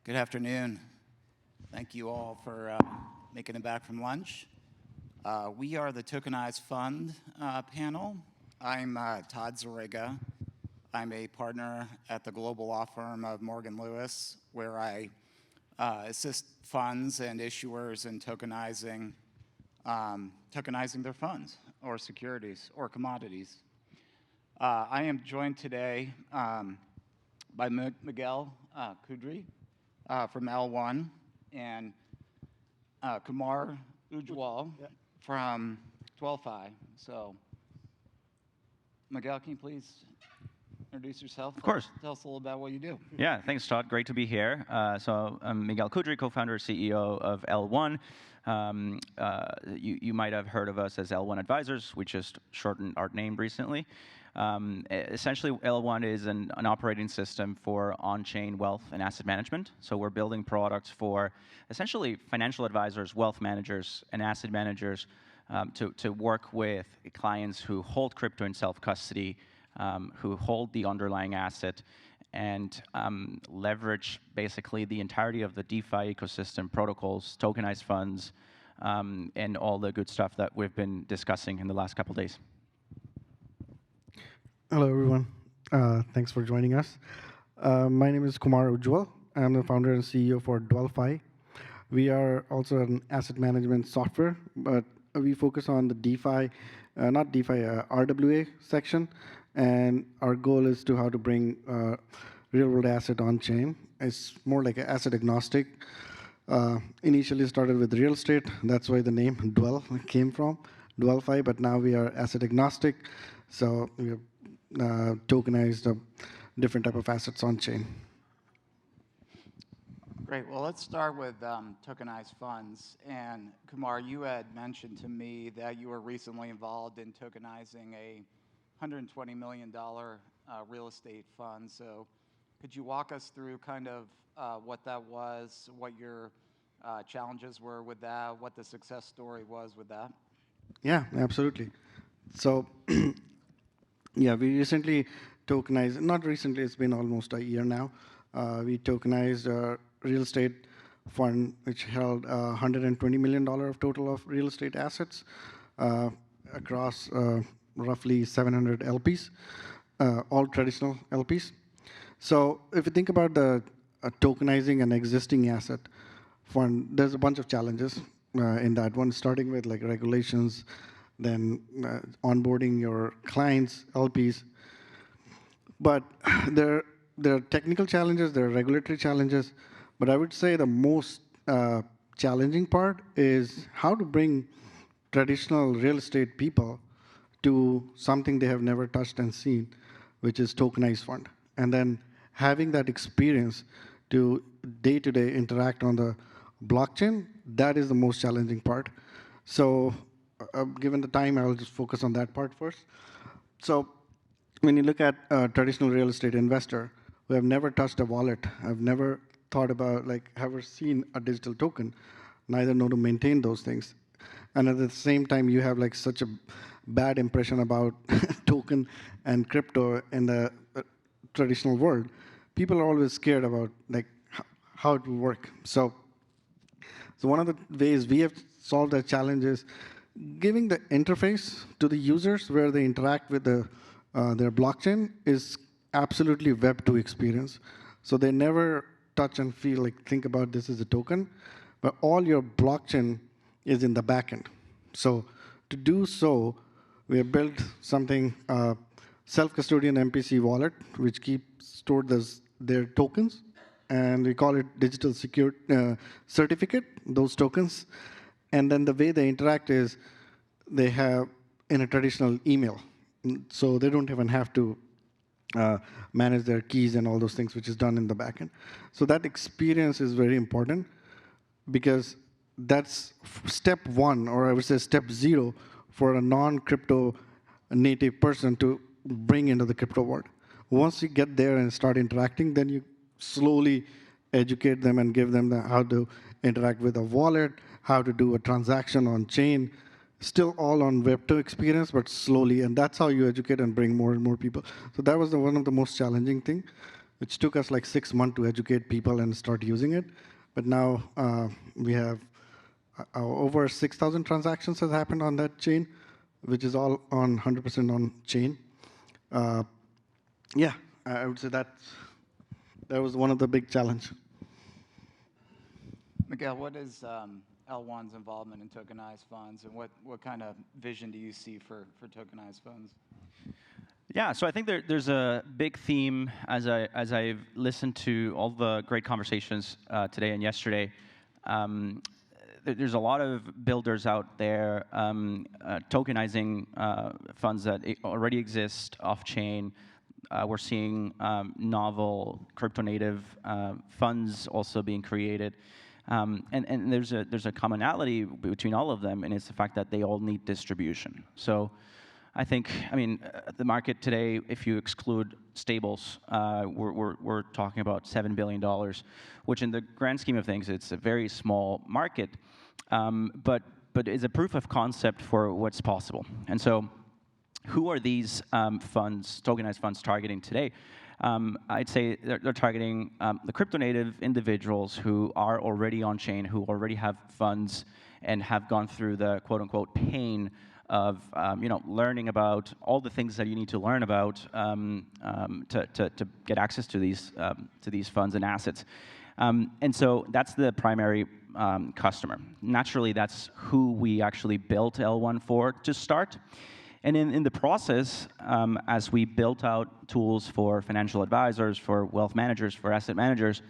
Good afternoon. Thank you all for making it back from lunch. We are the Tokenized Fund panel. I'm Todd Zerega. I'm a partner at the global law firm of Morgan Lewis, where I assist funds and issuers in tokenizing their funds or securities or commodities. I am joined today by Miguel Kudry from L1 and Kumar Ujjwal from DwellFi. So, Miguel, can you please introduce yourself? Of course. Tell us a little about what you do. Yeah, thanks, Todd. Great to be here. So I'm Miguel Kudry, co-founder, CEO of L1. You might have heard of us as L1 Advisors. We just shortened our name recently. Essentially, L1 is an operating system for on-chain wealth and asset management. So we're building products for essentially financial advisors, wealth managers, and asset managers to work with clients who hold crypto in self-custody, who hold the underlying asset, and leverage basically the entirety of the DeFi ecosystem, protocols, tokenized funds, and all the good stuff that we've been discussing in the last couple of days. Hello, everyone. Thanks for joining us. My name is Kumar Ujjwal. I'm the founder and CEO for DwellFi. We are also an asset management software, but we focus on the DeFi, not DeFi, RWA section. And our goal is to how to bring real-world asset on-chain. It's more like an asset agnostic. Initially started with real estate. That's why the name Dwell came from, DwellFi. But now we are asset agnostic. So we have tokenized different type of assets on-chain. Great. Well, let's start with tokenized funds. And Kumar, you had mentioned to me that you were recently involved in tokenizing a $120 million real estate fund. So could you walk us through kind of what that was, what your challenges were with that, what the success story was with that? Yeah, absolutely. So yeah, we recently tokenized, not recently, it's been almost a year now. We tokenized a real estate fund which held $120 million of total of real estate assets across roughly 700 LPs, all traditional LPs. So if you think about the tokenizing an existing asset fund, there's a bunch of challenges in that one, starting with like regulations, then onboarding your clients, LPs. But there are technical challenges, there are regulatory challenges, but I would say the most challenging part is how to bring traditional real estate people to something they have never touched and seen, which is tokenized fund. And then having that experience to day-to-day interact on the blockchain, that is the most challenging part. So given the time, I'll just focus on that part first. So when you look at a traditional real estate investor who have never touched a wallet, have never thought about, like, ever seen a digital token, neither know to maintain those things. And at the same time, you have like such a bad impression about token and crypto in the traditional world. People are always scared about like how it will work. So one of the ways we have solved that challenge is giving the interface to the users where they interact with their blockchain is absolutely Web 2 experience. So they never touch and feel like, think about this as a token, but all your blockchain is in the backend. So to do so, we have built something, self-custodian MPC wallet, which keeps stored their tokens, and we call it digital secure certificate, those tokens. And then the way they interact is they have in a traditional email. So they don't even have to manage their keys and all those things, which is done in the backend. So that experience is very important because that's step one, or I would say step zero, for a non-crypto native person to bring into the crypto world. Once you get there and start interacting, then you slowly educate them and give them how to interact with a wallet, how to do a transaction on chain, still all on Web 2 experience, but slowly, and that's how you educate and bring more and more people. So that was one of the most challenging thing. which took us like 6 months to educate people and start using it. But now we have over 6,000 transactions has happened on that chain, which is all on 100% on chain. Yeah, I would say that was one of the big challenge. Miguel, what is L1's involvement in tokenized funds, and what kind of vision do you see for tokenized funds? Yeah, so I think there's a big theme as I've listened to all the great conversations today and yesterday. There's a lot of builders out there tokenizing funds that already exist off-chain. We're seeing novel crypto-native funds also being created. And there's a commonality between all of them, and it's the fact that they all need distribution. So I think, the market today, if you exclude stables, we're talking about $7 billion, which in the grand scheme of things, it's a very small market, but is a proof of concept for what's possible. And so who are these funds, tokenized funds, targeting today? I'd say they're targeting the crypto-native individuals who are already on-chain, who already have funds and have gone through the quote-unquote pain of learning about all the things that you need to learn about to get access to these funds and assets. And so that's the primary customer. Naturally, that's who we actually built L1 for to start. And in the process, as we built out tools for financial advisors, for wealth managers, for asset managers,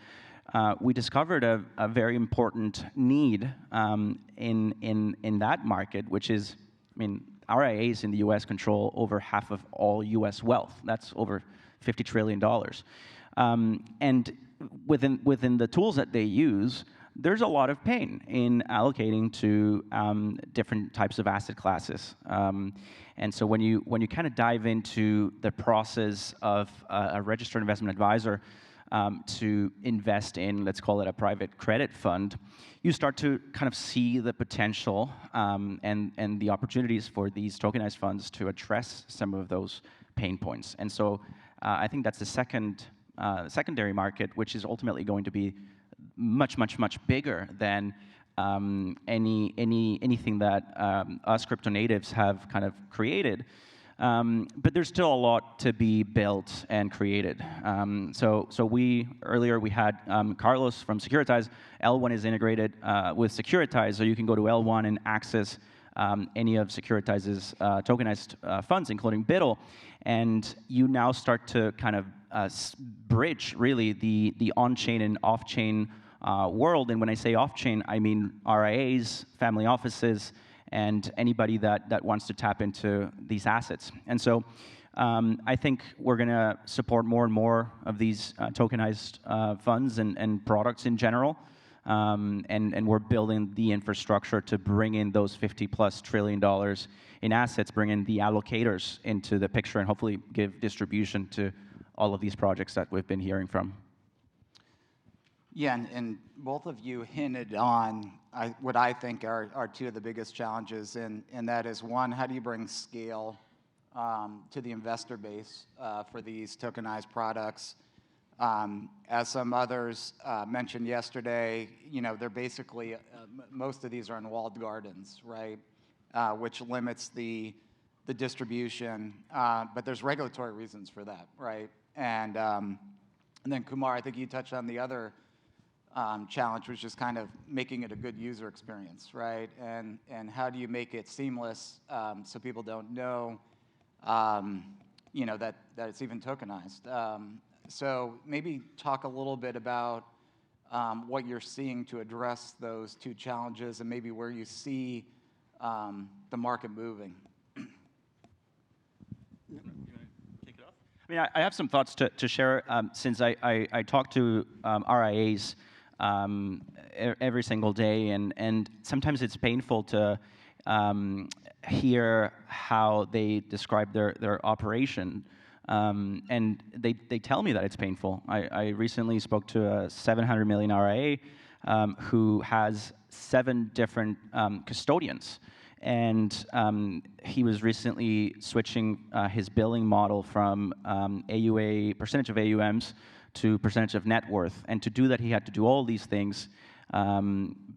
we discovered a very important need in that market, which is, RIAs in the US control over half of all US wealth. That's over $50 trillion. And within the tools that they use, there's a lot of pain in allocating to different types of asset classes. And so when you kind of dive into the process of a registered investment advisor to invest in, let's call it a private credit fund, you start to kind of see the potential and the opportunities for these tokenized funds to address some of those pain points. And so I think that's the secondary market, which is ultimately going to be much bigger than anything that us crypto natives have kind of created. But there's still a lot to be built and created. So earlier we had Carlos from Securitize. L1 is integrated with Securitize, so you can go to L1 and access any of Securitize's tokenized funds, including BIDL, and you now start to kind of bridge really the on-chain and off-chain world. And when I say off-chain, I mean RIAs, family offices, and anybody that wants to tap into these assets. And so I think we're going to support more and more of these tokenized funds and products in general. And we're building the infrastructure to bring in those $50+ trillion in assets, bring in the allocators into the picture, and hopefully give distribution to all of these projects that we've been hearing from. Yeah, and both of you hinted on what I think are two of the biggest challenges, and that is, one, how do you bring scale to the investor base for these tokenized products? As some others mentioned yesterday, they're basically, most of these are in walled gardens, right? Which limits the distribution, but there's regulatory reasons for that, right? And then Kumar, I think you touched on the other challenge, which is kind of making it a good user experience, right? And how do you make it seamless so people don't know, that it's even tokenized? So maybe talk a little bit about what you're seeing to address those two challenges, and maybe where you see the market moving. I have some thoughts to share since I talk to RIAs every single day, and sometimes it's painful to hear how they describe their operation, and they tell me that it's painful. I recently spoke to a $700 million RIA who has 7 different custodians. And he was recently switching his billing model from AUA, percentage of AUMs, to percentage of net worth. And to do that, he had to do all these things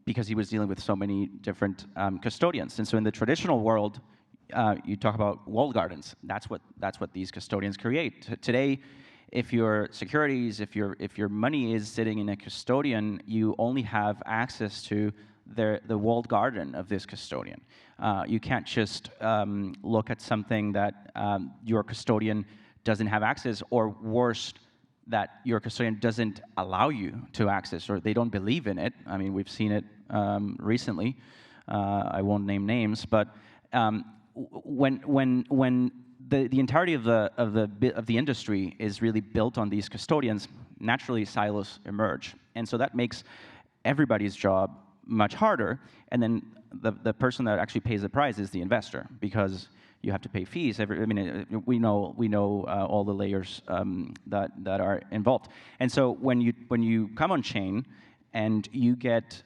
because he was dealing with so many different custodians. And so in the traditional world, you talk about walled gardens. That's what these custodians create. Today, if your securities, if your money is sitting in a custodian, you only have access to the walled garden of this custodian. You can't just look at something that your custodian doesn't have access, or worse, that your custodian doesn't allow you to access, or they don't believe in it. I mean, we've seen it recently. I won't name names, but when the entirety of the industry is really built on these custodians, naturally silos emerge, and so that makes everybody's job much harder. And then the person that actually pays the price is the investor, because you have to pay fees. We know all the layers that are involved. And so when you come on chain and you get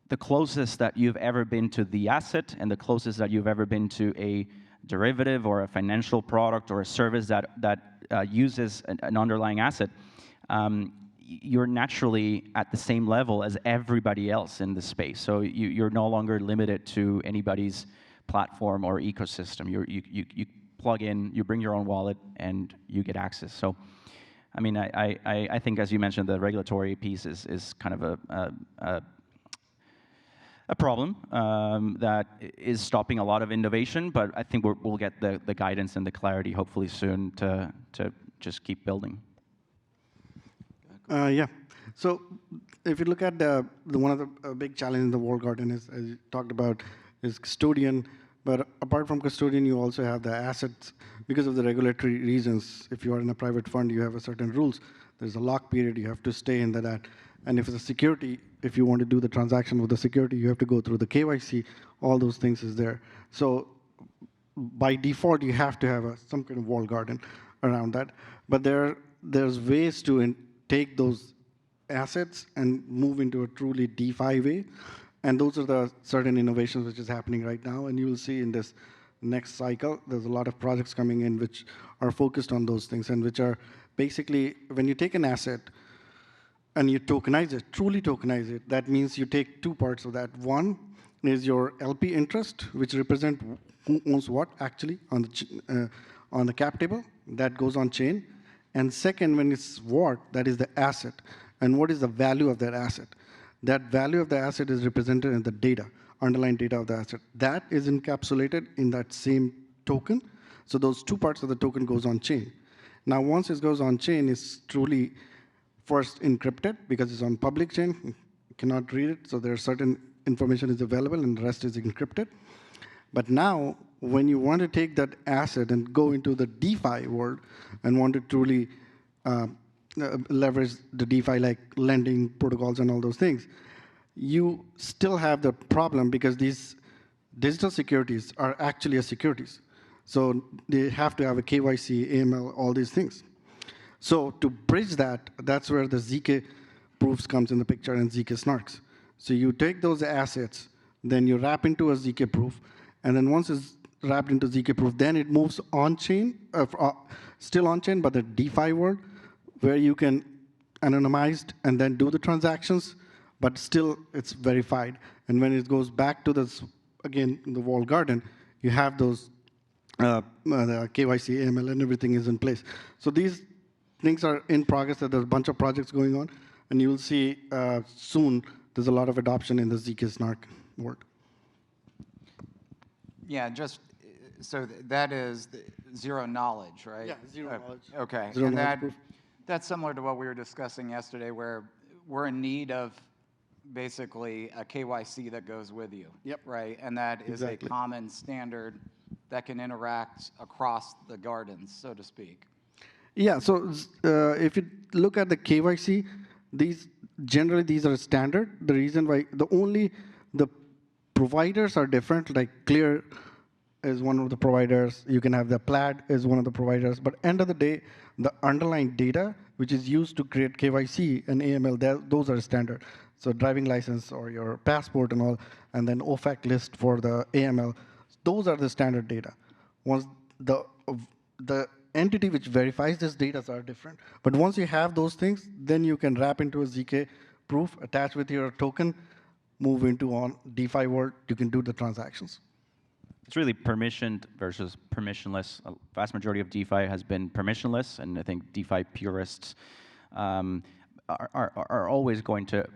the closest that you've ever been to the asset and the closest that you've ever been to a derivative or a financial product or a service that uses an underlying asset, you're naturally at the same level as everybody else in the space. So you're no longer limited to anybody's platform or ecosystem. You plug in, you bring your own wallet, and you get access. So, I mean, I think, as you mentioned, the regulatory piece is kind of a problem that is stopping a lot of innovation. But I think we'll get the guidance and the clarity hopefully soon to just keep building. Yeah. So if you look at one of the big challenges in the walled garden is, as you talked about, is custodian. But apart from custodian, you also have the assets. Because of the regulatory reasons, if you are in a private fund, you have a certain rules. There's a lock period. You have to stay in that. And if it's a security, if you want to do the transaction with the security, you have to go through the KYC. All those things is there. So by default, you have to have some kind of walled garden around that. But there's ways to take those assets and move into a truly DeFi way. And those are the certain innovations which is happening right now. And you will see in this next cycle, there's a lot of projects coming in which are focused on those things, and which are basically, when you take an asset and you tokenize it, truly tokenize it, that means you take two parts of that. One is your LP interest, which represent who owns what actually on the cap table. That goes on chain. And second, when it's what, that is the asset. And what is the value of that asset? That value of the asset is represented in the data, underlying data of the asset. That is encapsulated in that same token. So those two parts of the token goes on chain. Now, once it goes on chain, it's truly first encrypted because it's on public chain. You cannot read it, so there's certain information is available and the rest is encrypted. But now, when you want to take that asset and go into the DeFi world and want to truly leverage the DeFi like lending protocols and all those things, you still have the problem because these digital securities are actually securities. So they have to have a KYC, AML, all these things. So to bridge that, that's where the ZK proofs comes in the picture and ZK snarks. So you take those assets, then you wrap into a ZK proof, and then once it's wrapped into ZK proof, then it moves on-chain, still on-chain, but the DeFi world, where you can anonymize and then do the transactions, but still it's verified. And when it goes back to this, again, the walled garden, you have those the KYC, AML, and everything is in place. So these things are in progress. There's a bunch of projects going on, and you will see soon there's a lot of adoption in the ZK snark world. Yeah, just so that is zero knowledge, right? Yeah, zero knowledge. Okay, Zero and knowledge proof. that's similar to what we were discussing yesterday, where we're in need of basically a KYC that goes with you. Yep. Right, and that is Exactly. a common standard that can interact across the gardens, so to speak. Yeah, so if you look at the KYC, generally these are standard. The reason why, the providers are different, like Clear is one of the providers. You can have the Plaid is one of the providers. But end of the day, the underlying data, which is used to create KYC and AML, those are standard. So driving license or your passport and all, and then OFAC list for the AML, those are the standard data. Once the entity which verifies this data are different. But once you have those things, then you can wrap into a ZK proof, attach with your token, move into on DeFi world, you can do the transactions. It's really permissioned versus permissionless. A vast majority of DeFi has been permissionless, and I think DeFi purists are always going to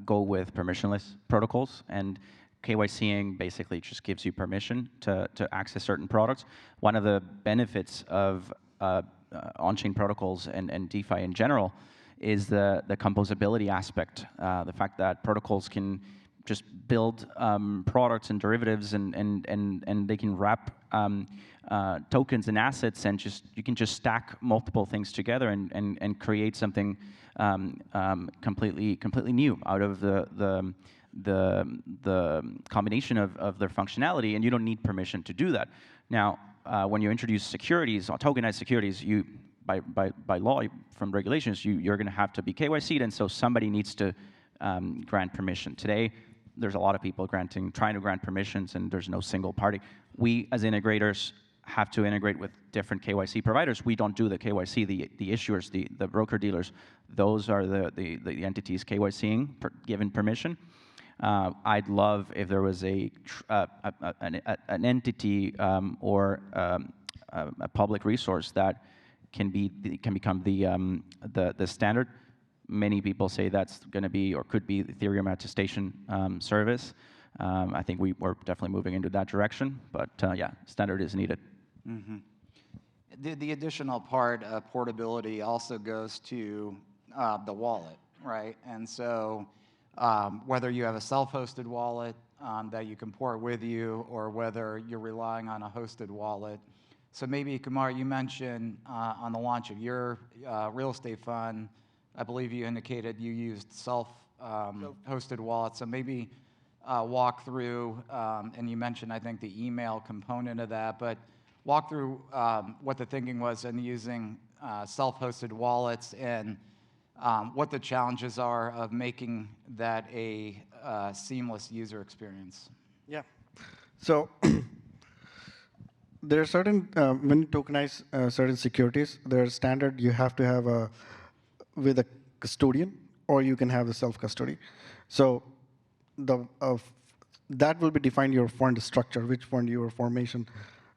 go with permissionless protocols. And KYCing basically just gives you permission to access certain products. One of the benefits of on-chain protocols and DeFi in general is the composability aspect. The fact that protocols can just build products and derivatives, and they can wrap tokens and assets, and you can just stack multiple things together and create something completely new out of the combination of their functionality, and you don't need permission to do that. Now, when you introduce securities, or tokenized securities, you by law, from regulations, you're going to have to be KYC'd, and so somebody needs to grant permission. Today, there's a lot of people trying to grant permissions, and there's no single party. We, as integrators, have to integrate with different KYC providers. We don't do the KYC. The issuers, the broker dealers, those are the entities KYCing, given permission. I'd love if there was an entity or a public resource that can become the standard. Many people say that's going to be or could be the Ethereum attestation service. I think we're definitely moving into that direction, but yeah, standard is needed. Mm-hmm. The additional part of portability also goes to the wallet, right? And so whether you have a self-hosted wallet that you can port with you, or whether you're relying on a hosted wallet. So maybe, Kumar, you mentioned on the launch of your real estate fund, I believe you indicated you used self-hosted wallets. So maybe walk through, and you mentioned, I think, the email component of that, but walk through what the thinking was in using self-hosted wallets, and what the challenges are of making that a seamless user experience. Yeah. So there are certain, when you tokenize certain securities, there's standard you have to have with a custodian, or you can have the self-custody. So that will be defined your fund structure, which fund your formation.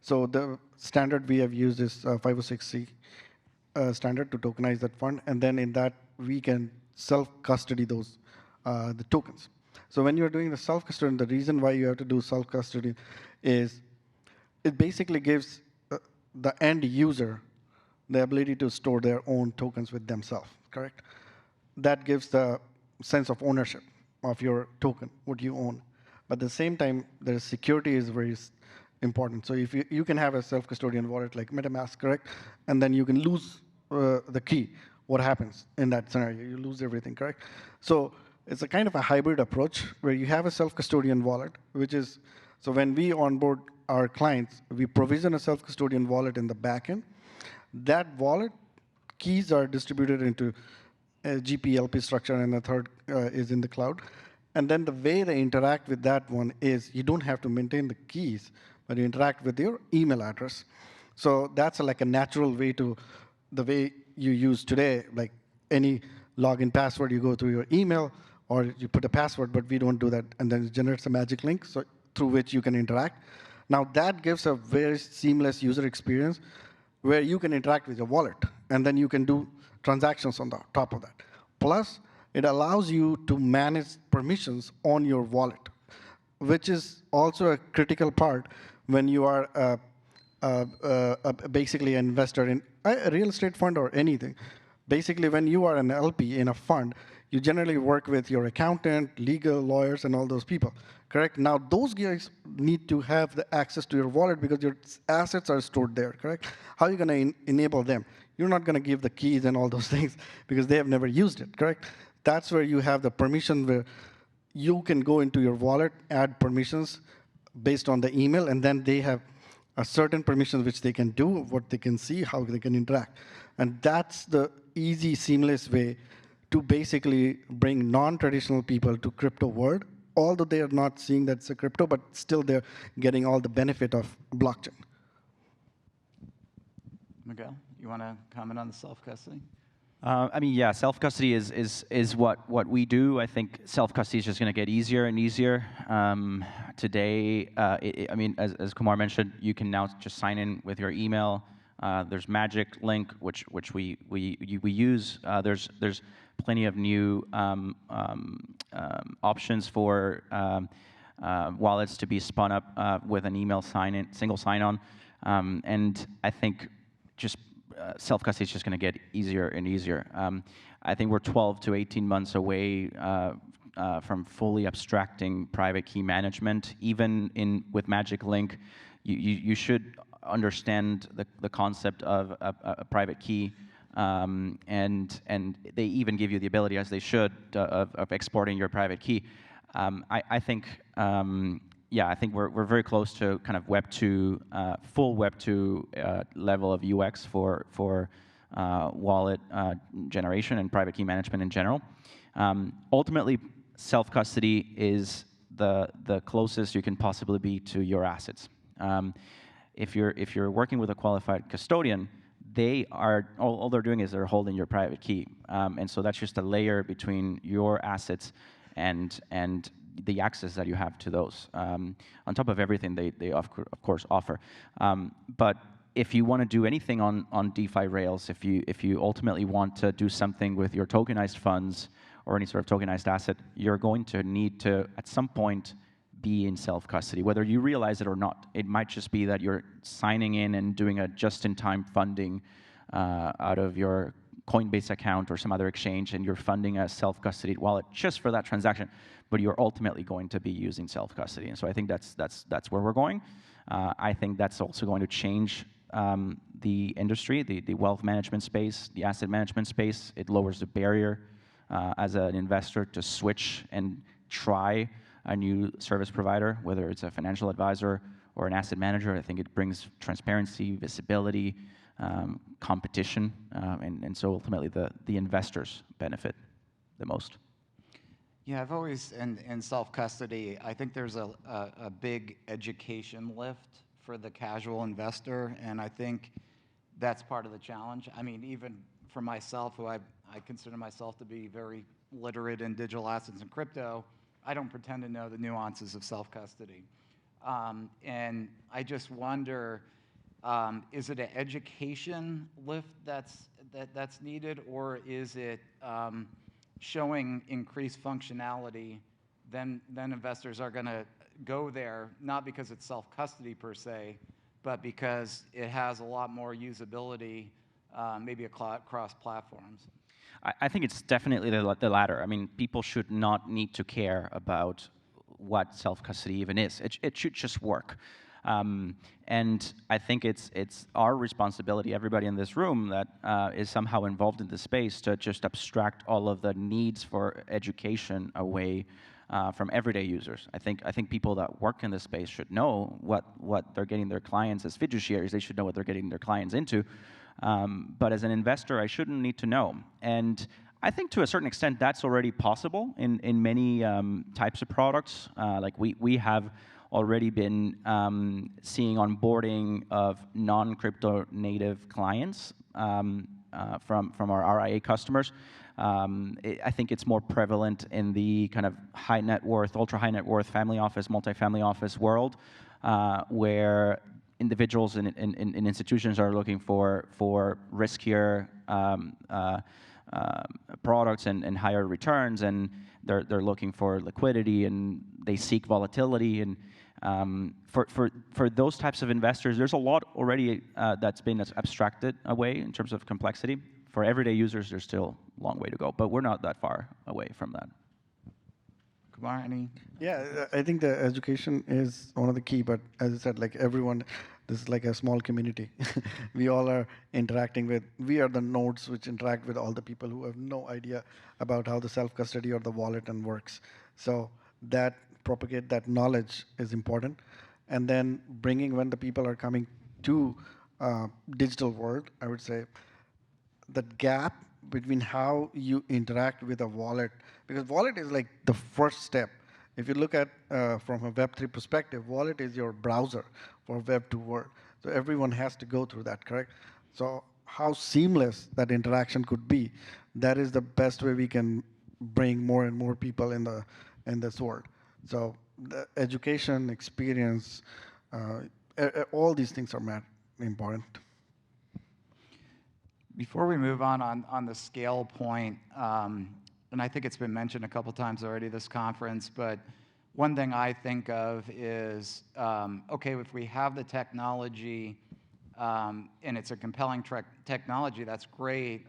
So the standard we have used is 506C standard to tokenize that fund, and then in that we can self-custody those the tokens. So when you're doing the self-custody, the reason why you have to do self-custody is it basically gives the end user the ability to store their own tokens with themselves, correct? That gives the sense of ownership of your token, what you own. But at the same time, the security is very important. So if you can have a self-custodian wallet like MetaMask, correct? And then you can lose the key. What happens in that scenario? You lose everything, correct? So it's a kind of a hybrid approach where you have a self-custodian wallet, which is, so when we onboard our clients, we provision a self-custodian wallet in the backend. That wallet keys are distributed into a GP/LP structure, and the third is in the cloud. And then the way they interact with that one is you don't have to maintain the keys, but you interact with your email address. So that's like a natural way to, the way you use today, like any login password, you go through your email, or you put a password, but we don't do that. And then it generates a magic link so through which you can interact. Now that gives a very seamless user experience where you can interact with your wallet, and then you can do transactions on the top of that. Plus, it allows you to manage permissions on your wallet, which is also a critical part when you are basically an investor in a real estate fund or anything. Basically, when you are an LP in a fund, you generally work with your accountant, legal, lawyers, and all those people, correct? Now, those guys need to have the access to your wallet because your assets are stored there, correct? How are you going to enable them? You're not going to give the keys and all those things because they have never used it, correct? That's where you have the permission where you can go into your wallet, add permissions based on the email, and then they have a certain permissions which they can do, what they can see, how they can interact. And that's the easy, seamless way to basically bring non-traditional people to crypto world, although they are not seeing that it's a crypto, but still they're getting all the benefit of blockchain. Miguel, you want to comment on the self-custody? I mean, yeah, self-custody is what we do. I think self-custody is just going to get easier and easier. Today, I mean, as Kumar mentioned, you can now just sign in with your email. There's Magic Link, which we use. There's plenty of new options for wallets to be spun up with an email sign-in, single sign-on, and I think just self-custody is just going to get easier and easier. I think we're 12 to 18 months away from fully abstracting private key management. Even with Magic Link, you should understand the concept of a private key, and they even give you the ability, as they should, of exporting your private key. I think. Yeah, I think we're very close to kind of Web 2, full Web 2 level of UX for wallet generation and private key management in general. Ultimately, self-custody is the closest you can possibly be to your assets. If you're working with a qualified custodian, they are all they're doing is they're holding your private key, and so that's just a layer between your assets and the access that you have to those, on top of everything they of course offer. But if you want to do anything on DeFi rails, if you ultimately want to do something with your tokenized funds or any sort of tokenized asset, you're going to need to, at some point, be in self-custody, whether you realize it or not. It might just be that you're signing in and doing a just-in-time funding out of your Coinbase account or some other exchange, and you're funding a self-custodied wallet just for that transaction, but you're ultimately going to be using self-custody. And so I think that's where we're going. I think that's also going to change the industry, the wealth management space, the asset management space. It lowers the barrier as an investor to switch and try a new service provider, whether it's a financial advisor or an asset manager. I think it brings transparency, visibility, competition, and so ultimately the investors benefit the most. Yeah, I've always, in self-custody, I think there's a big education lift for the casual investor, and I think that's part of the challenge. I mean, even for myself, who I consider myself to be very literate in digital assets and crypto, I don't pretend to know the nuances of self-custody. And I just wonder, is it an education lift that's needed, or is it showing increased functionality? Then investors are going to go there, not because it's self-custody per se, but because it has a lot more usability, maybe across platforms. I think it's definitely the latter. I mean, people should not need to care about what self-custody even is. It should just work. And I think it's our responsibility, everybody in this room that is somehow involved in the space, to just abstract all of the needs for education away from everyday users. I think people that work in this space should know what they're getting their clients as fiduciaries. They should know what they're getting their clients into. But as an investor, I shouldn't need to know. And I think to a certain extent that's already possible in many types of products. Like we have already been seeing onboarding of non-crypto native clients from our RIA customers. I think it's more prevalent in the kind of high net worth, ultra high net worth family office, multifamily office world, where individuals and institutions are looking for riskier products and higher returns, and they're looking for liquidity, and they seek volatility. And for those types of investors, there's a lot already that's been abstracted away in terms of complexity. For everyday users, there's still a long way to go, but we're not that far away from that. Kumar, any? Yeah, I think the education is one of the key, but as I said, like everyone, this is like a small community. We all are interacting with, we are the nodes which interact with all the people who have no idea about how the self-custody or the wallet and works. So that propagate that knowledge is important. And then bringing, when the people are coming to digital world, I would say the gap between how you interact with a wallet, because wallet is like the first step. If you look at from a Web3 perspective, wallet is your browser for Web2 world. So everyone has to go through that, correct? So how seamless that interaction could be, that is the best way we can bring more and more people in this world. So the education, experience, all these things are important. Before we move on the scale point, and I think it's been mentioned a couple times already this conference, but one thing I think of is, okay, if we have the technology and it's a compelling technology, that's great,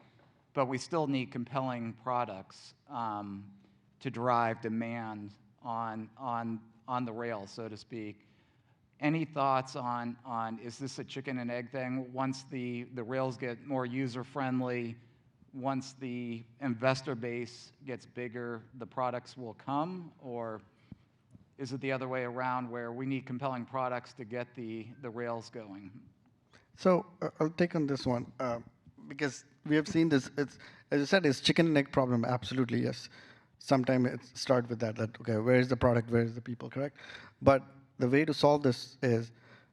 but we still need compelling products to drive demand on the rails, so to speak. Any thoughts on is this a chicken and egg thing? Once the rails get more user-friendly, once the investor base gets bigger, the products will come? Or is it the other way around where we need compelling products to get the rails going? So I'll take on this one because we have seen this. It's, as you said, it's chicken and egg problem. Absolutely, yes. Sometimes it starts with that, okay, where is the product, where is the people, correct? But the way to solve this is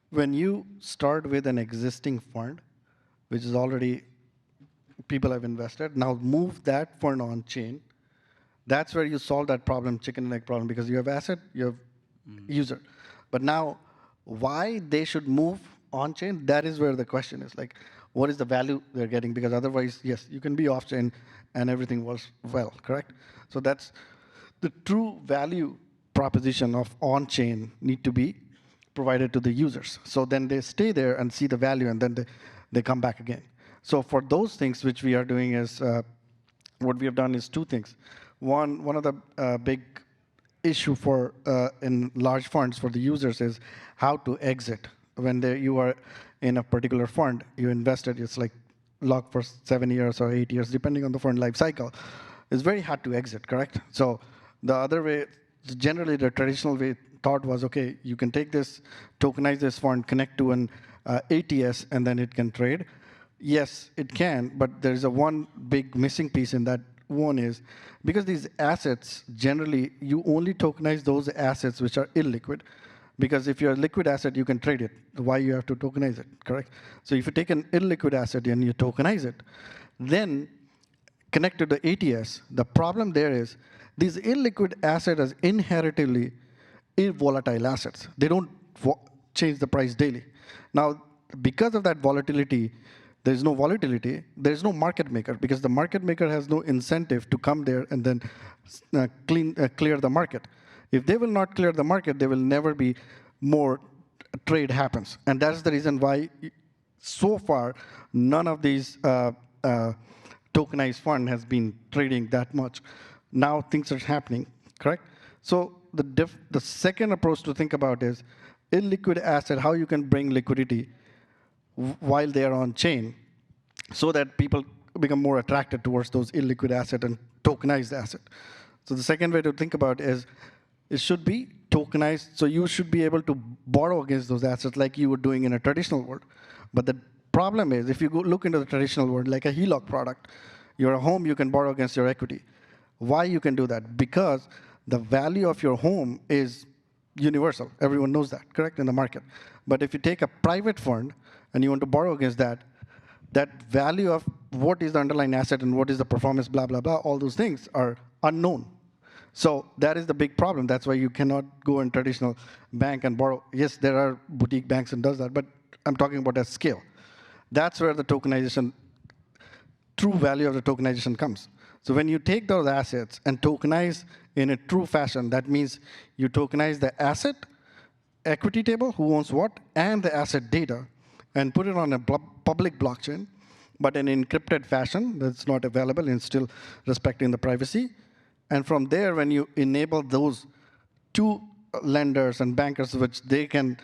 when you start with an existing fund, which is already people have invested, now move that fund on chain. That's where you solve that problem, chicken and egg problem, because you have asset, you have user. But now, why they should move on chain, that is where the question is. Like, what is the value they're getting? Because otherwise, yes, you can be off chain and everything works well, correct? So that's the true value proposition of on chain need to be provided to the users. So then they stay there and see the value, and then they come back again. So for those things, which we are doing is, what we have done is two things. One of the big issue for in large funds for the users is how to exit. When you are in a particular fund, you invested, it's like locked for 7 years or 8 years, depending on the fund life cycle. It's very hard to exit, correct? So the other way, generally the traditional way thought was, okay, you can take this, tokenize this fund, connect to an ATS, and then it can trade. Yes, it can, but there's one big missing piece in that. One is, because these assets, generally, you only tokenize those assets which are illiquid. Because if you're a liquid asset, you can trade it. Why you have to tokenize it, correct? So if you take an illiquid asset and you tokenize it, then connect to the ATS, the problem there is these illiquid assets are inherently volatile assets. They don't change the price daily. Now, because of that volatility, there is no volatility, there is no market maker, because the market maker has no incentive to come there and then clear the market. If they will not clear the market, there will never be more trade happens. And that's the reason why, so far, none of these tokenized fund has been trading that much. Now things are happening, correct? So the second approach to think about is illiquid asset, how you can bring liquidity while they are on chain so that people become more attracted towards those illiquid asset and tokenized asset. So the second way to think about is it should be tokenized, so you should be able to borrow against those assets like you were doing in a traditional world. But the problem is, if you go look into the traditional world, like a HELOC product, you're a home, you can borrow against your equity. Why you can do that? Because the value of your home is universal. Everyone knows that, correct, in the market. But if you take a private fund and you want to borrow against that, that value of what is the underlying asset and what is the performance, blah, blah, blah, all those things are unknown. So that is the big problem. That's why you cannot go in traditional bank and borrow. Yes, there are boutique banks and does that, but I'm talking about at scale. That's where the tokenization, true value of the tokenization comes. So when you take those assets and tokenize in a true fashion, that means you tokenize the asset, equity table, who owns what, and the asset data, and put it on a public blockchain, but in encrypted fashion that's not available and still respecting the privacy. And from there, when you enable those two lenders and bankers, which they can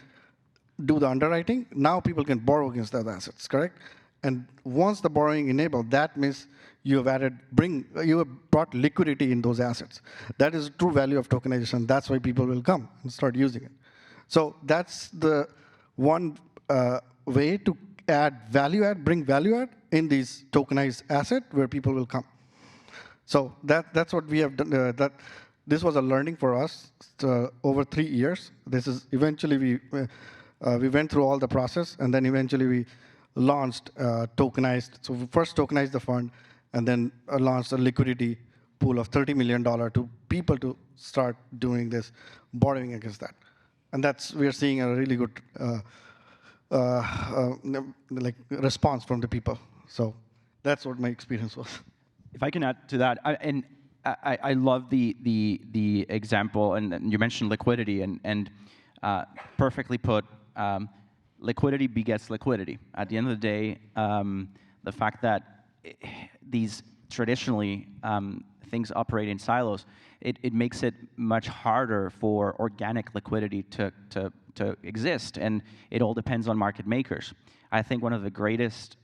do the underwriting, now people can borrow against those assets, correct? And once the borrowing enabled, that means you have brought liquidity in those assets. That is the true value of tokenization. That's why people will come and start using it. So that's the one way to bring value add in these tokenized asset where people will come. So that's what we have done. This was a learning for us over 3 years. This is eventually we went through all the process, and then eventually we launched tokenized. So we first tokenized the fund, and then launched a liquidity pool of $30 million to people to start doing this, borrowing against that. And we're seeing a really good like response from the people. So that's what my experience was. If I can add to that, I love the example, and you mentioned liquidity, and perfectly put, liquidity begets liquidity. At the end of the day, the fact that these traditionally things operate in silos, it makes it much harder for organic liquidity to exist, and it all depends on market makers. I think one of the greatest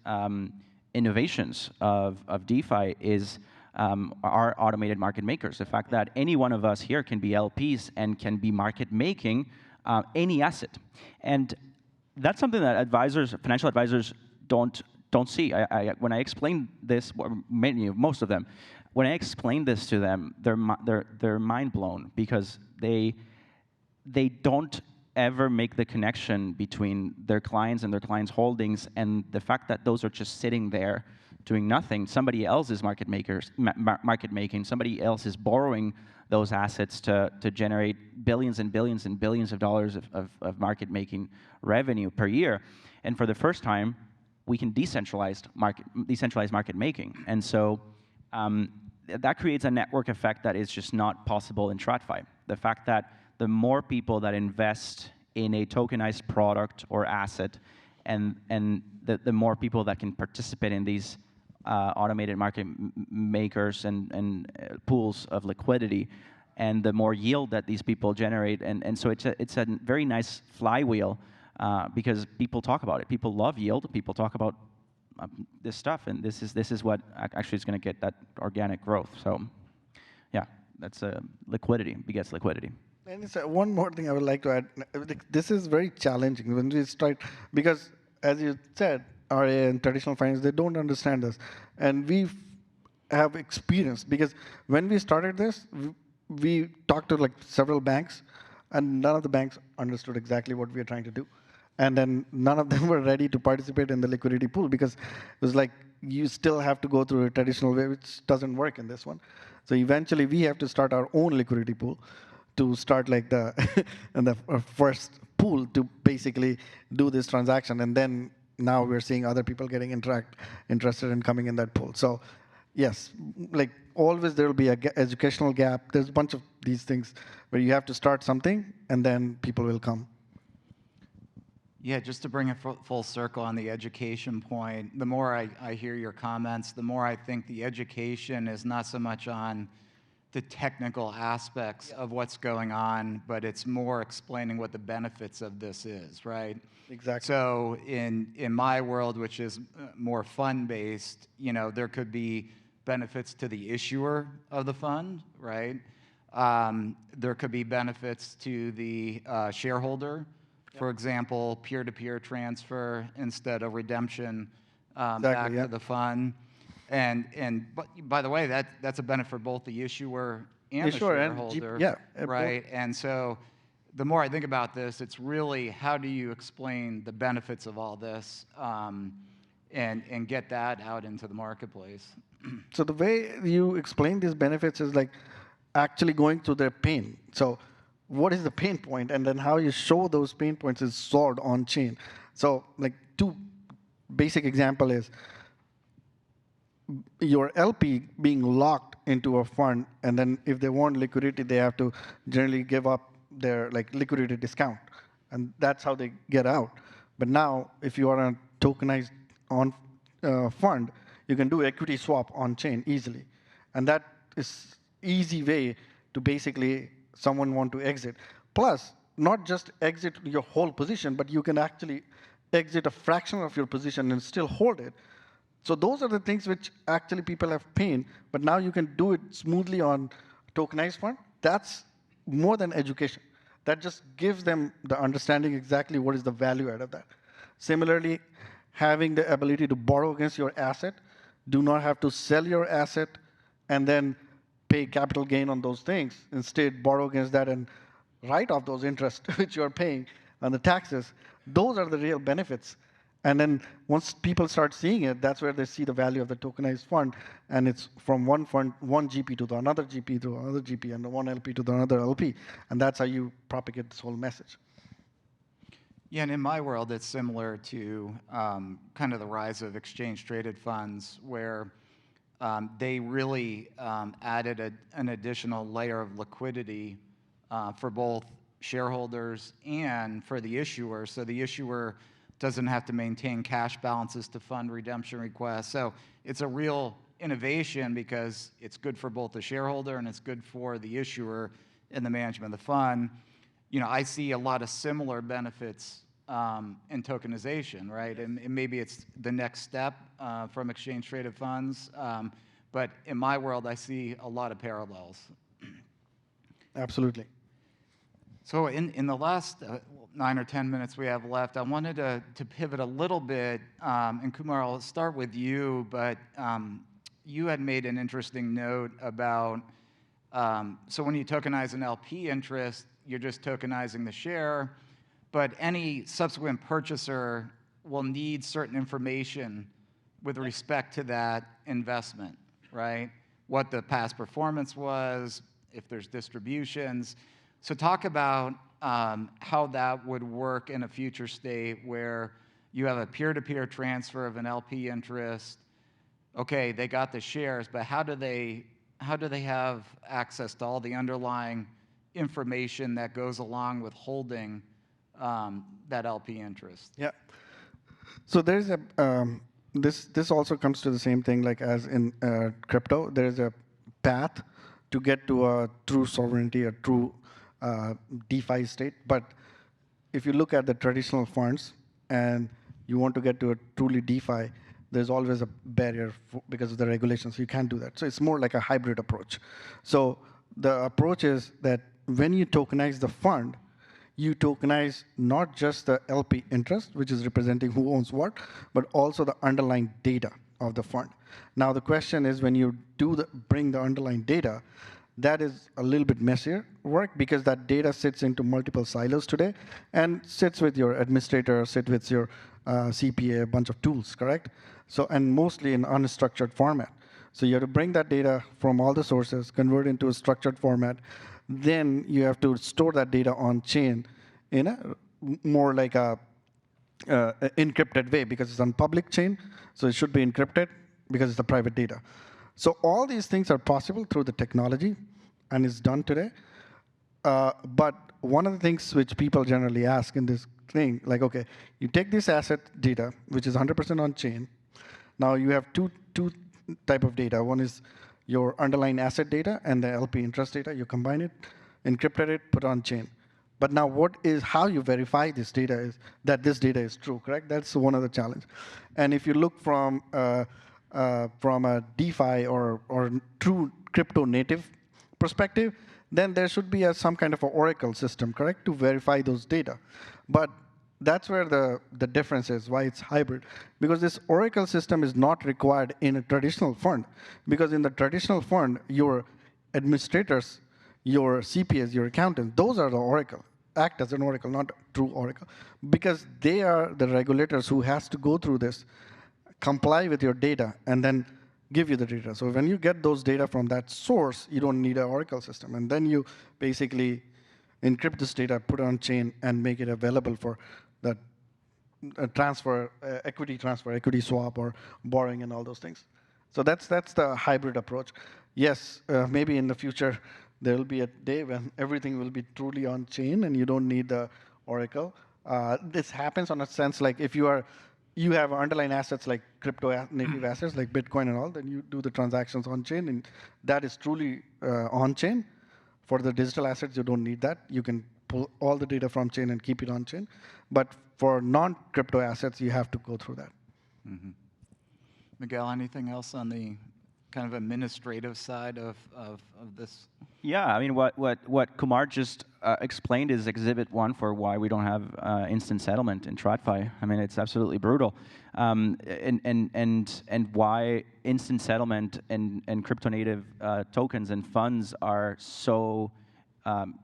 innovations of DeFi is our automated market makers. The fact that any one of us here can be LPs and can be market making any asset, and that's something that advisors, financial advisors, don't see. When I explain this, most of them, when I explain this to them, they're mind blown, because they don't ever make the connection between their clients and their clients' holdings and the fact that those are just sitting there doing nothing. Somebody else is market making. Somebody else is borrowing those assets to generate billions and billions and billions of dollars of market making revenue per year. And for the first time, we can decentralize market making. And so that creates a network effect that is just not possible in TradFi. The fact that the more people that invest in a tokenized product or asset, and the more people that can participate in these automated market makers and pools of liquidity, and the more yield that these people generate, and so it's a very nice flywheel, because people talk about it. People love yield. People talk about this stuff, and this is what actually is going to get that organic growth. So, yeah, that's liquidity begets liquidity. And one more thing I would like to add. This is very challenging when we start, because as you said, RA and traditional finance, they don't understand this. And we have experience, because when we started this, we talked to like several banks, and none of the banks understood exactly what we were trying to do. And then none of them were ready to participate in the liquidity pool, because it was like, you still have to go through a traditional way, which doesn't work in this one. So eventually we have to start our own liquidity pool to start like the first pool to basically do this transaction. And then now we're seeing other people getting interested in coming in that pool. So yes, like always there will be an educational gap. There's a bunch of these things where you have to start something and then people will come. Yeah, just to bring it full circle on the education point, the more I hear your comments, the more I think the education is not so much on the technical aspects of what's going on, but it's more explaining what the benefits of this is, right? Exactly. So in my world, which is more fund-based, there could be benefits to the issuer of the fund, right? There could be benefits to the shareholder. For example, peer-to-peer transfer instead of redemption back to the fund. But by the way, that's a benefit for both the issuer and the shareholder, right? And so the more I think about this, it's really how do you explain the benefits of all this and get that out into the marketplace. So the way you explain these benefits is like actually going through their pain. So what is the pain point, and then how you show those pain points is solved on chain. So like two basic example is your LP being locked into a fund, and then if they want liquidity, they have to generally give up their like liquidity discount, and that's how they get out. But now, if you are a tokenized fund, you can do equity swap on chain easily, and that is easy way to basically someone want to exit. Plus, not just exit your whole position, but you can actually exit a fraction of your position and still hold it. So those are the things which actually people have pain, but now you can do it smoothly on tokenized fund. That's more than education. That just gives them the understanding exactly what is the value out of that. Similarly, having the ability to borrow against your asset, do not have to sell your asset and then pay capital gain on those things. Instead, borrow against that and write off those interests which you're paying on the taxes. Those are the real benefits. And then once people start seeing it, that's where they see the value of the tokenized fund, and it's from one fund, one GP to the another GP to another GP, and one LP to the another LP, and that's how you propagate this whole message. Yeah, and in my world, it's similar to kind of the rise of exchange-traded funds, where they really added an additional layer of liquidity for both shareholders and for the issuer. So the issuer doesn't have to maintain cash balances to fund redemption requests. So it's a real innovation because it's good for both the shareholder and it's good for the issuer in the management of the fund. You know, I see a lot of similar benefits in tokenization, right? And maybe it's the next step from exchange-traded funds. But in my world, I see a lot of parallels. Absolutely. So in the last 9 or 10 minutes we have left, I wanted to pivot a little bit. And Kumar, I'll start with you, but you had made an interesting note about, so when you tokenize an LP interest, you're just tokenizing the share, but any subsequent purchaser will need certain information with respect to that investment, right? What the past performance was, if there's distributions. So talk about how that would work in a future state where you have a peer-to-peer transfer of an LP interest. Okay, they got the shares, but how do they have access to all the underlying information that goes along with holding that LP interest? Yeah. So there's a this also comes to the same thing like as in crypto. There's a path to get to a true sovereignty, a true DeFi state. But if you look at the traditional funds and you want to get to a truly DeFi, there's always a barrier because of the regulations. You can't do that. So it's more like a hybrid approach. So the approach is that when you tokenize the fund, you tokenize not just the LP interest, which is representing who owns what, but also the underlying data of the fund. Now the question is, when you bring the underlying data, that is a little bit messier work because that data sits into multiple silos today and sits with your administrator, sits with your CPA, a bunch of tools, correct? So, and mostly in unstructured format. So you have to bring that data from all the sources, convert into a structured format. Then you have to store that data on chain in a more like a encrypted way because it's on public chain. So it should be encrypted because it's the private data. So all these things are possible through the technology, and it's done today. But one of the things which people generally ask in this thing, like, okay, you take this asset data, which is 100% on chain. Now you have two type of data. One is your underlying asset data and the LP interest data. You combine it, encrypted it, put on chain. But now how you verify this data is that this data is true, correct? That's one of the challenge. And if you look from a DeFi or true crypto native perspective, then there should be some kind of an oracle system, correct, to verify those data. But that's where the difference is, why it's hybrid. Because this oracle system is not required in a traditional fund. Because in the traditional fund, your administrators, your CPAs, your accountants, those are the oracle, act as an oracle, not true oracle. Because they are the regulators who has to go through this, comply with your data, and then give you the data. So when you get those data from that source, you don't need an oracle system. And then you basically encrypt this data, put it on chain, and make it available for the transfer, equity swap, or borrowing, and all those things. So that's the hybrid approach. Yes, maybe in the future, there will be a day when everything will be truly on chain, and you don't need the oracle. This happens on a sense like if you have underlying assets like crypto native assets like Bitcoin and all, then you do the transactions on chain, and that is truly on chain. For the digital assets, you don't need that. You can pull all the data from chain and keep it on chain. But for non-crypto assets, you have to go through that. Mm-hmm. Miguel, anything else on the kind of administrative side of this? Yeah, I mean, what Kumar just explained is exhibit 1 for why we don't have instant settlement in TradFi. I mean, it's absolutely brutal, and why instant settlement and crypto native tokens and funds are so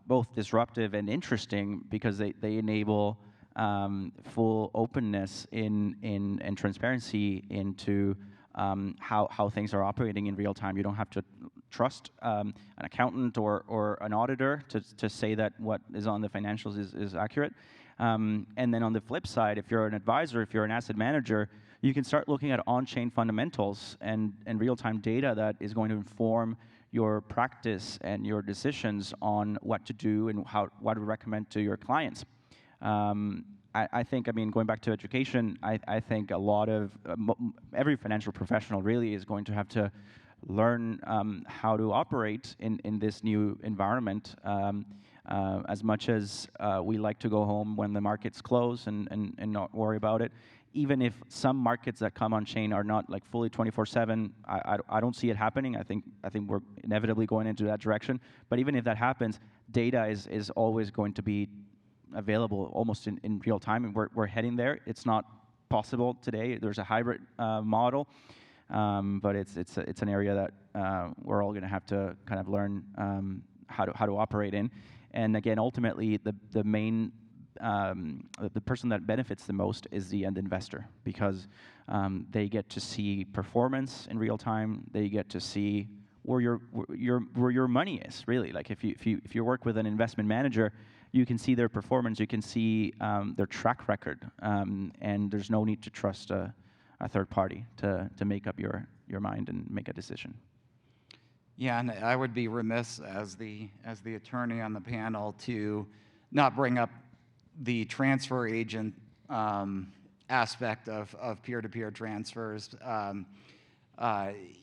both disruptive and interesting because they enable full openness and transparency into how things are operating in real time. You don't have to trust an accountant or an auditor to say that what is on the financials is accurate. And then on the flip side, if you're an advisor, if you're an asset manager, you can start looking at on-chain fundamentals and real-time data that is going to inform your practice and your decisions on what to do and what to recommend to your clients. I think, I mean, going back to education, I think a lot of, every financial professional really is going to have to learn how to operate in this new environment. As much as we like to go home when the markets close and not worry about it, even if some markets that come on chain are not like fully 24/7, I don't see it happening. I think we're inevitably going into that direction. But even if that happens, data is always going to be available almost in real time, and we're heading there. It's not possible today. There's a hybrid model, but it's an area that we're all going to have to kind of learn how to operate in. And again, ultimately, the main the person that benefits the most is the end investor, because they get to see performance in real time. They get to see where your money is, really. Like if you work with an investment manager, you can see their performance, you can see their track record, and there's no need to trust a third party to make up your mind and make a decision. Yeah, and I would be remiss as the attorney on the panel to not bring up the transfer agent aspect of peer-to-peer transfers.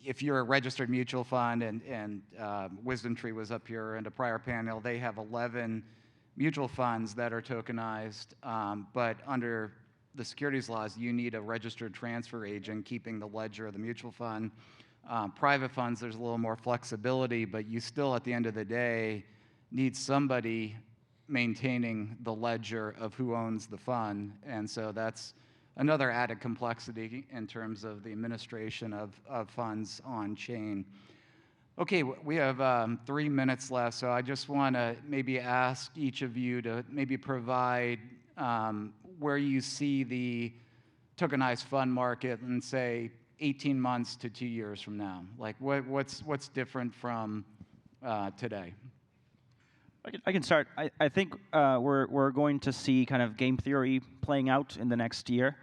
If you're a registered mutual fund, and Wisdom Tree was up here in a prior panel, they have 11 mutual funds that are tokenized, but under the securities laws, you need a registered transfer agent keeping the ledger of the mutual fund. Private funds, there's a little more flexibility, but you still, at the end of the day, need somebody maintaining the ledger of who owns the fund. And so that's another added complexity in terms of the administration of funds on chain. Okay, we have 3 minutes left, so I just want to maybe ask each of you to maybe provide where you see the tokenized fund market in, say, 18 months to 2 years from now. Like, what's different from today? I can start. I think we're going to see kind of game theory playing out in the next year.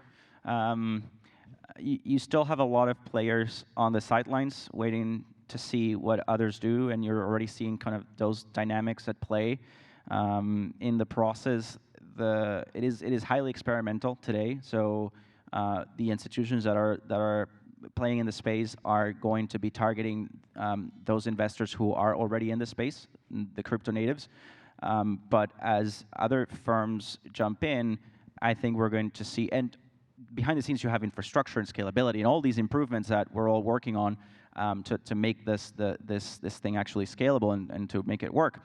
You still have a lot of players on the sidelines waiting to see what others do, and you're already seeing kind of those dynamics at play. In the process, it is highly experimental today. So the institutions that are playing in the space are going to be targeting those investors who are already in the space, the crypto natives. But as other firms jump in, I think we're going to see, and behind the scenes you have infrastructure and scalability and all these improvements that we're all working on to make this thing actually scalable and to make it work.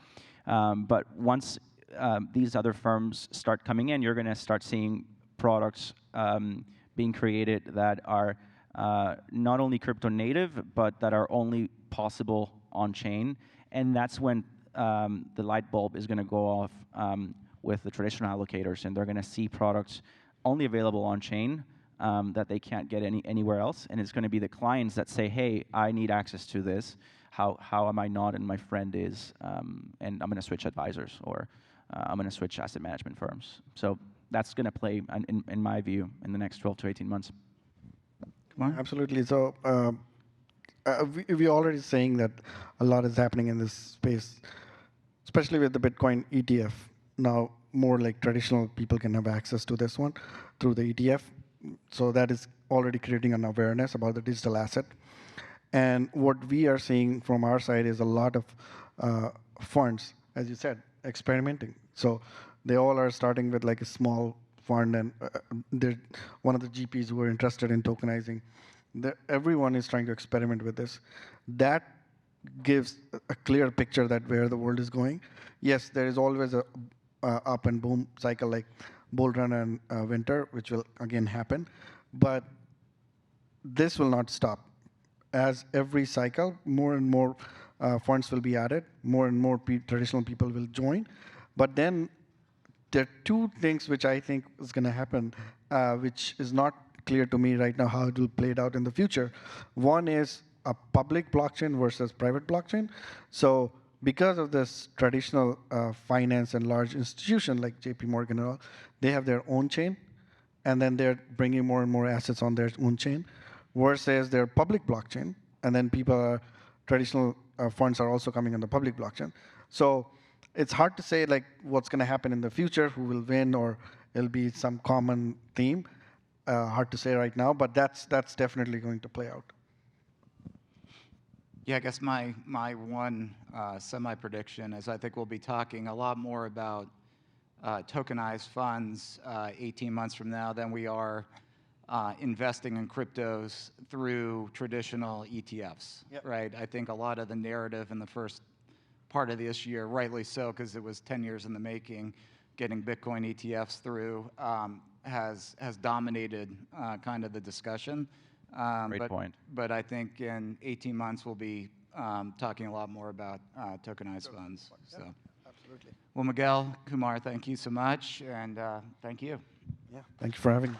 But once these other firms start coming in, you're going to start seeing products being created that are not only crypto native, but that are only possible on chain. And that's when the light bulb is going to go off with the traditional allocators, and they're going to see products only available on chain that they can't get anywhere else. And it's going to be the clients that say, hey, I need access to this. How am I not, and my friend is, and I'm going to switch advisors, or I'm going to switch asset management firms. So that's going to play, in my view, in the next 12 to 18 months. Kumar? Absolutely. So we're already saying that a lot is happening in this space, especially with the Bitcoin ETF. Now, more like traditional people can have access to this one through the ETF. So that is already creating an awareness about the digital asset. And what we are seeing from our side is a lot of funds, as you said, experimenting. So they all are starting with like a small fund, and they're one of the GPs who are interested in tokenizing. Everyone is trying to experiment with this. That gives a clear picture that where the world is going. Yes, there is always a up and boom cycle like bull run and winter, which will again happen. But this will not stop. As every cycle, more and more funds will be added, more and more traditional people will join. But then there are two things which I think is going to happen, which is not clear to me right now how it will play it out in the future. One is a public blockchain versus private blockchain. So because of this traditional finance and large institution like JP Morgan and all, they have their own chain, and then they're bringing more and more assets on their own chain, versus their public blockchain, and then traditional funds are also coming on the public blockchain. So it's hard to say like what's going to happen in the future, who will win, or it'll be some common theme. Hard to say right now, but that's definitely going to play out. Yeah, I guess my one semi-prediction is I think we'll be talking a lot more about tokenized funds 18 months from now than we are investing in cryptos through traditional ETFs, Yep. right? I think a lot of the narrative in the first part of this year, rightly so, because it was 10 years in the making, getting Bitcoin ETFs through has dominated kind of the discussion. Great point. But I think in 18 months we'll be talking a lot more about tokenized funds. Yeah, So, absolutely. well, Miguel, Kumar, thank you so much, and thank you. Yeah, thank you for having me.